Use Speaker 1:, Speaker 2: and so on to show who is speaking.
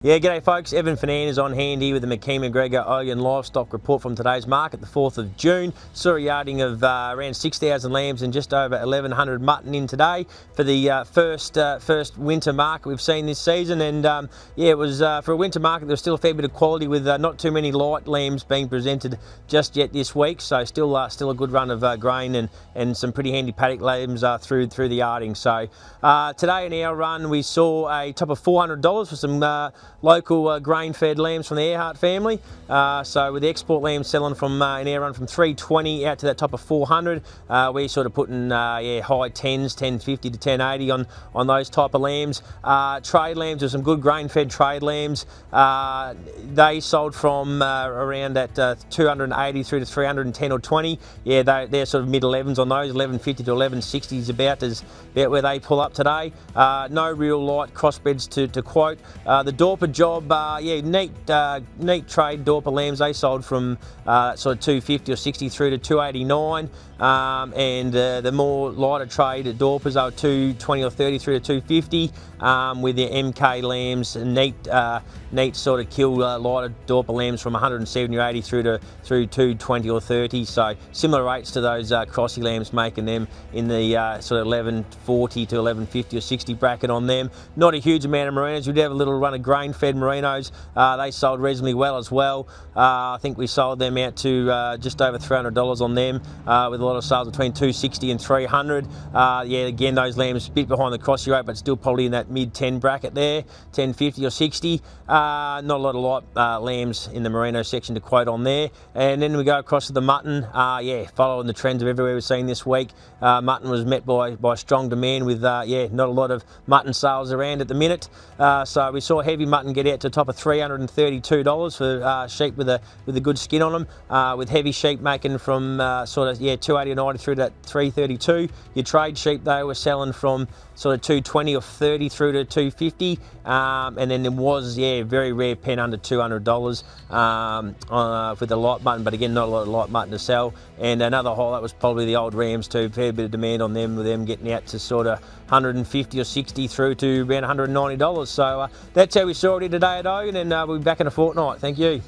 Speaker 1: Yeah, g'day folks, Evan Fernandez on hand here with the McKean McGregor Ogun Livestock Report from today's market, the 4th of June. Saw a yarding of around 6,000 lambs and just over 1,100 mutton in today for the first winter market we've seen this season. And yeah, it was for a winter market, there was still a fair bit of quality with not too many light lambs being presented just yet this week. So still a good run of grain and some pretty handy paddock lambs through the yarding. So today in our run, we saw a top of $400 for some local grain-fed lambs from the Earhart family. So with the export lambs selling from in our run from $320 out to that top of $400, we're sort of putting yeah, high 10s, $10.50 to $10.80 on those type of lambs. Trade lambs, there's some good grain-fed trade lambs. They sold from around that 280 through to 310 or 20. Yeah, they're sort of mid-11s on those. 11.50 to 11.60 is about where they pull up today. No real light crossbreds to quote. The Dorper job, yeah, neat trade Dorper lambs. They sold from sort of 250 or 60 through to 289, and the more lighter trade at Dorpers, they were 220 or 30 through to 250. With the MK lambs, neat sort of kill lighter Dorper lambs from 170 or 80 through 220 or 30. So similar rates to those crossy lambs, making them in the sort of 1140 to 1150 or 60 bracket on them. Not a huge amount of merinos. We did have a little run of grain-fed merinos. They sold reasonably well as well. I think we sold them out to just over $300 on them, with a lot of sales between 260 and 300. Yeah, again, those lambs a bit behind the crossy rate, but still probably in that mid-10 bracket there, 10.50 or 60. Not a lot of light lambs in the merino section to quote on there. And then we go across to the mutton. Yeah, following the trends of everywhere we've seen this week. Mutton was met by strong demand with, yeah, not a lot of mutton sales around at the minute. So we saw heavy mutton get out to the top of $332 for sheep with a good skin on them, with heavy sheep making from sort of, yeah, 280 or 90 through to that 332. Your trade sheep, they were selling from sort of 220 or 30 through to 250, and then there was, yeah, very rare pen under $200 with the light mutton, but again, not a lot of light mutton to sell. And another highlight was probably the old rams too. Fair bit of demand on them, with them getting out to sort of 150 or 60 through to around $190. So that's how we saw it here today at Ogun, and we'll be back in a fortnight. Thank you.